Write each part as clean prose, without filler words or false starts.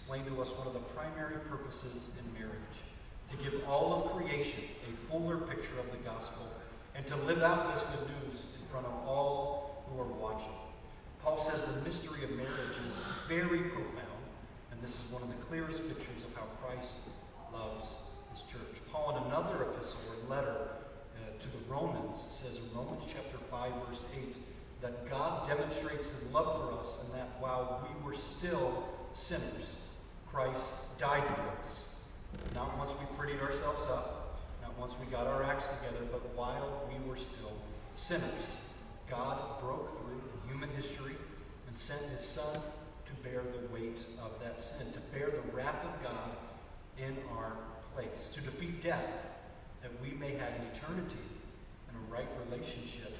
explained to us one of the primary purposes in marriage, to give all of creation a fuller picture of the gospel and to live out this good news in front of all who are watching. Paul says the mystery of marriage is very profound, and this is one of the clearest pictures of how Christ loves his church. Paul, in another epistle or letter to the Romans, says in Romans chapter 5, verse 8, that God demonstrates his love for us and that while we were still sinners, Christ died for us. Not once we prettied ourselves up, not once we got our acts together, but while we were still sinners. God broke through human history and sent his Son to bear the weight of that sin, to bear the wrath of God in our place, to defeat death, that we may have an eternity and a right relationship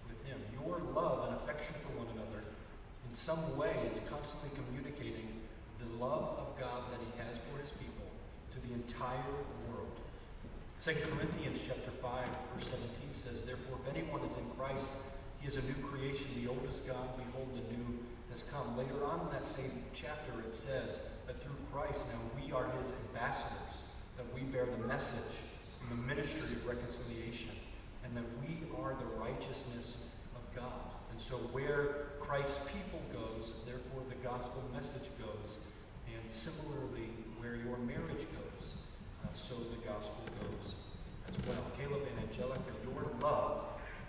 with him. Your love and affection for one another in some way is constantly communicating the love of God that he has for his people to the entire world. 2 Corinthians chapter 5, verse 17 says, "Therefore, if anyone is in Christ, he is a new creation. The old is gone. Behold, the new has come." Later on in that same chapter, it says that through Christ now we are his ambassadors, that we bear the message and the ministry of reconciliation, and that we are the righteousness of God. And so where Christ's people goes, therefore the gospel message goes. And similarly, where your marriage goes, so the gospel goes as well. Caleb and Angelica, your love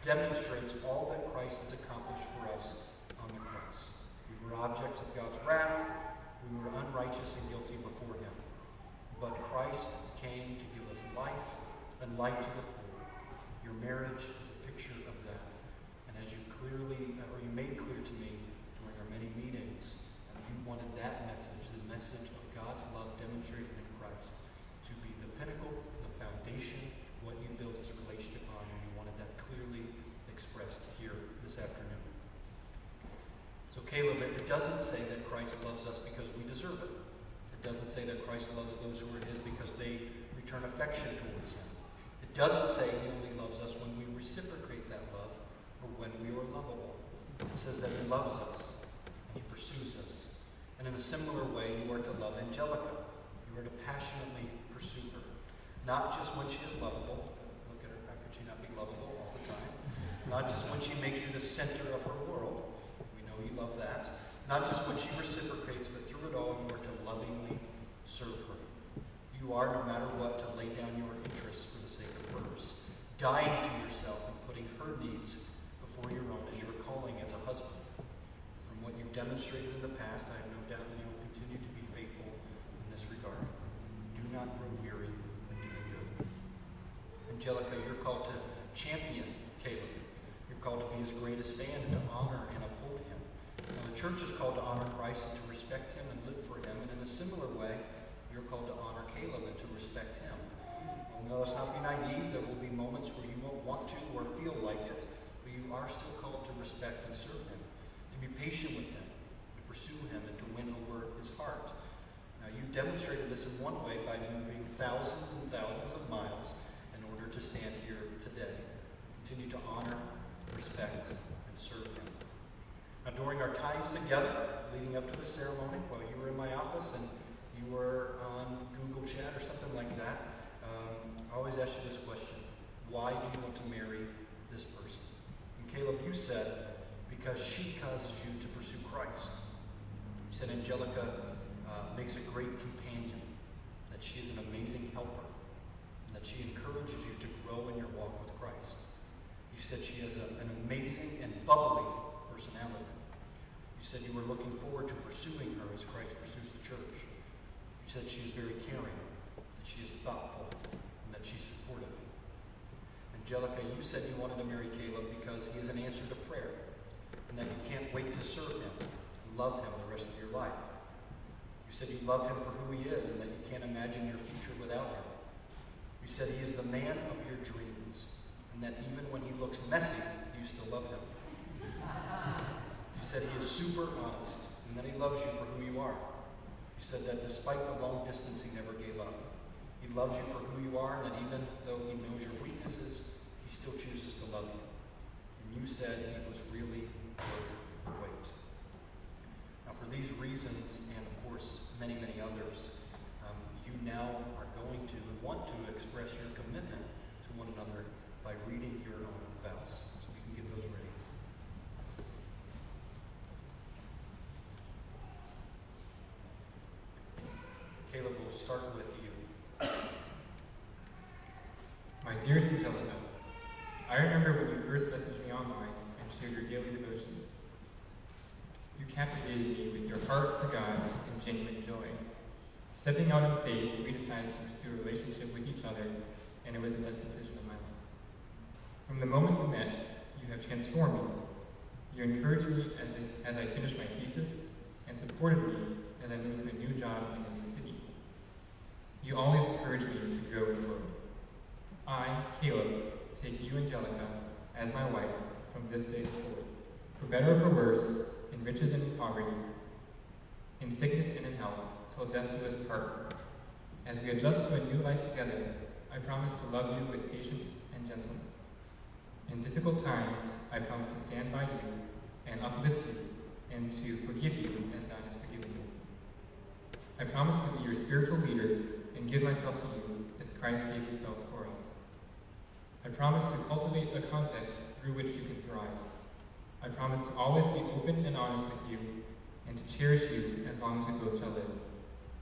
demonstrates all that Christ has accomplished for us on the cross. We were objects of God's wrath. We were unrighteous and guilty before him. But Christ came to give us life and life to the full. Your marriage is a picture of that. And as you made clear to me during our many meetings, you wanted that message, the message of God's love demonstrated in Christ, to be the pinnacle, the foundation, what you build this relationship on, and you wanted that clearly expressed here this afternoon. So Caleb, it doesn't say that Christ loves us because we deserve it. It doesn't say that Christ loves those who are his because they return affection towards him. It doesn't say he only loves us when we reciprocate that love or when we are lovable. It says that he loves us and he pursues us. And in a similar way, you are to love Angelica. You are to passionately pursue her. Not just when she is lovable. Look at her. How could she not be lovable all the time? Not just when she makes you the center of her world. We know you love that. Not just when she reciprocates, but through it all, you are to lovingly serve her. You are, no matter what, to lay down your interests for the sake of hers. Dying to yourself and putting her needs before your own is your calling as a husband. From what you've demonstrated in the past, I have no doubt that you will continue to be faithful in this regard. Do not grow weary in doing good. Angelica, you're called to champion Caleb. You're called to be his greatest fan and to honor and uphold him. Now, the church is called to honor Christ and to respect him and live for him. And in a similar way, you're called to honor Caleb and to respect him. Now, let's not be naive. There will be moments where you won't want to or feel like it, but you are still called to respect and serve him, to be patient with him, to pursue him, and to win over his heart. Now, you demonstrated this in one way by moving thousands and thousands of miles in order to stand here today. Continue to honor, respect, and serve him. Now, during our times together, leading up to the ceremony, while you were in my office and you were on Google Chat or something like that, I always ask you this question: why do you want to marry this person? And Caleb, you said, because she causes you to pursue Christ. You said Angelica makes a great companion, that she is an amazing helper, and that she encourages you to grow in your walk with Christ. You said she has an amazing and bubbly personality. You said you were looking forward to pursuing her as Christ pursues the church. You said she is very caring, that she is thoughtful, and that she's supportive. Angelica, you said you wanted to marry Caleb because he is an answer to prayer, and that you can't wait to serve him and love him the rest of your life. You said you love him for who he is, and that you can't imagine your future without him. You said he is the man of your dreams, and that even when he looks messy, you still love him. You said he is super honest, and that he loves you for who you are. You said that despite the long distance, he never gave up. He loves you for who you are, and that even though he knows your weaknesses, he still chooses to love you. And you said he was really worth the wait. Now, for these reasons, and of course, many, many by reading your own vows. So we can get those ready. Caleb, we'll start with you. My dearest Angelica, I remember when you first messaged me online and shared your daily devotions. You captivated me with your heart for God and genuine joy. Stepping out in faith, we decided to pursue a relationship with each other, and it was the best decision of my life. From the moment we met, you have transformed me. You encouraged me as I finished my thesis and supported me as I moved to a new job in a new city. You always encouraged me to grow in the Lord. I, Caleb, take you, Angelica, as my wife from this day forward, for better or for worse, in riches and in poverty, in sickness and in health, till death do us part. As we adjust to a new life together, I promise to love you with patience and gentleness. In difficult times, I promise to stand by you and uplift you and to forgive you as God has forgiven you. I promise to be your spiritual leader and give myself to you as Christ gave himself for us. I promise to cultivate a context through which you can thrive. I promise to always be open and honest with you and to cherish you as long as we both shall live.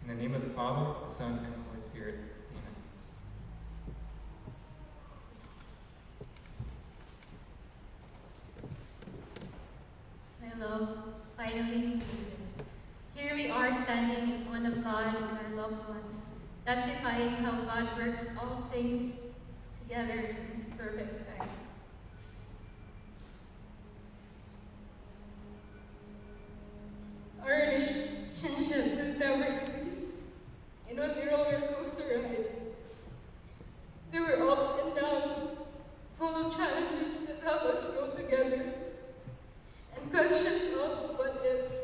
In the name of the Father, the Son, and the Holy Spirit. Amen. My love, finally, here we are standing in front of God and our loved ones, testifying how God works all things together in His perfect time. Our relationship was never easy. It was a roller coaster ride. There were ups and downs, full of challenges that helped us grow together, and questions of what ifs.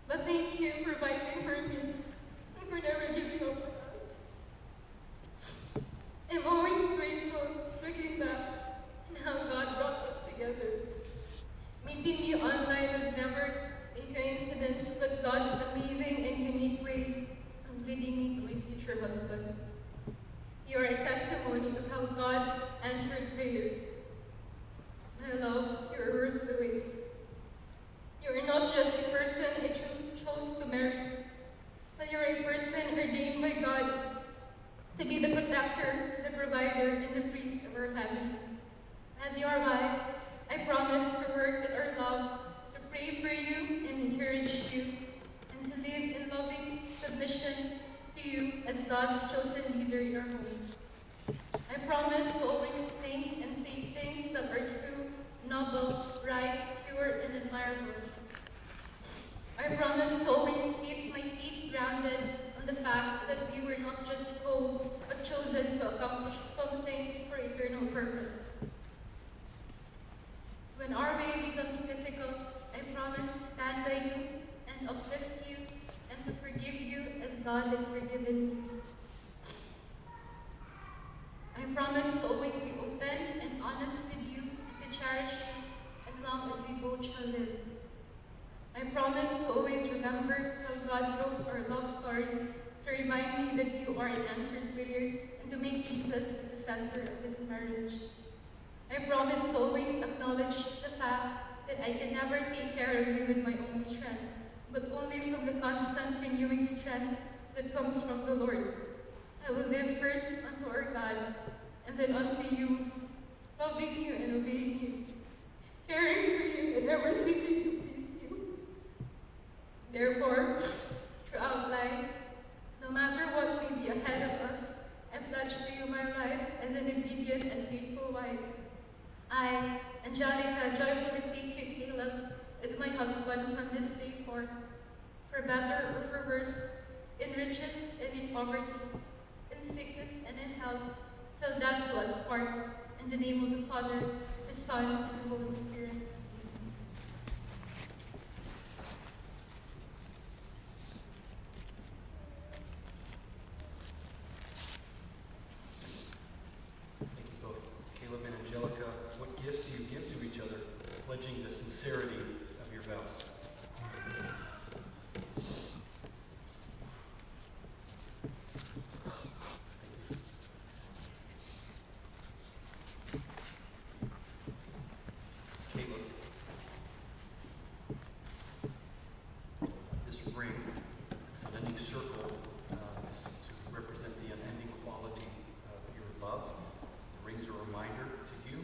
But thank you for fighting for me and for never giving up on us. I'm always grateful looking back and how God brought us together. Meeting you online was never a coincidence, but God's amazing and unique way of leading me to my future husband. You are a testimony of how God answered prayers. My love, you are worth the wait. You are not just a person I chose to marry, but you're a person ordained by God to be the protector, the provider, and the priest of our family. As your wife, I promise to work at our love, to pray for you and encourage you, and to live in loving submission to you as God's chosen leader in our home. I promise to always think and say things that are true, noble, right, pure, and admirable. I promise to always keep my feet grounded on the fact that we were not just called, but chosen to accomplish some things for eternal purpose. When our way becomes difficult, I promise to stand by you and uplift you and to forgive you as God has forgiven me. I promise to always be open and honest with you and to cherish you as long as we both shall live. I promise to always remember how God wrote our love story to remind me that you are an answered prayer and to make Jesus as the center of this marriage. I promise to always acknowledge the fact that I can never take care of you with my own strength, but only from the constant renewing strength that comes from the Lord. I will live first unto our God, and then unto you, loving you and obeying you, caring for you and never seeking to please you. Therefore, throughout life, no matter what may be ahead of us, I pledge to you my life as an obedient and faithful wife. I, Angelica, joyfully take you, Caleb, as my husband from this day forth, for better or for worse, in riches and in poverty, in sickness and in health, till death do us part. In the name of the Father, the Son, and the Holy Spirit. Thank you both. Caleb and Angelica, what gifts do you give to each other, pledging the sincerity of your vows? Thank you. ring. It's an ending circle to represent the unending quality of your love. The ring's a reminder to you,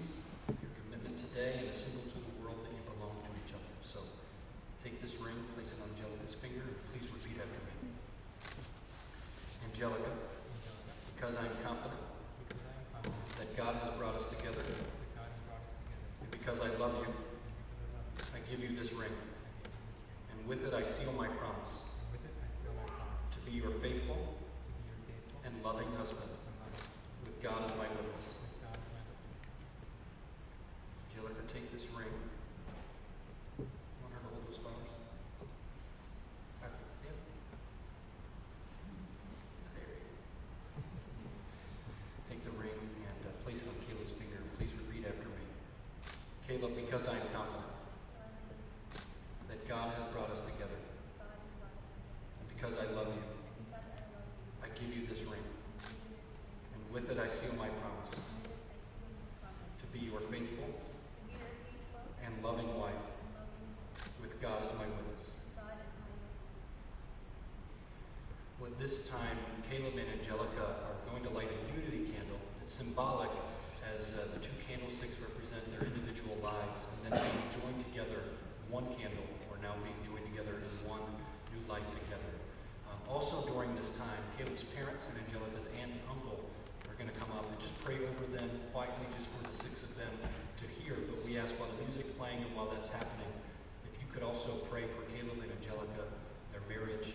your commitment today, and a symbol to the world that you belong to each other. So take this ring, place it on Angelica's finger, and please repeat after me. Angelica, because I am confident that God has brought us together, and because I love you, I give you this ring. And with it I seal my promise to be your faithful and loving husband, with God as my witness. Angelica, take this ring. You want her to hold those flowers? Yeah. There you go. Take the ring and place it on Caleb's finger. Please repeat after me. Caleb, because I am confident that God has brought us together, and because I love you, I give you this ring. And with it I seal my promise to be your faithful and loving wife, with God as my witness. Well, at this time, Caleb and Angelica are going to light a unity candle. It's symbolic, as the two candlesticks represent their individual lives, and then being joined together, one candle, or now being joined together in one new light together. Also during this time, Caleb's parents and Angelica's aunt and uncle are going to come up and just pray over them quietly, just for the six of them to hear. But we ask, while the music's playing and while that's happening, if you could also pray for Caleb and Angelica, their marriage,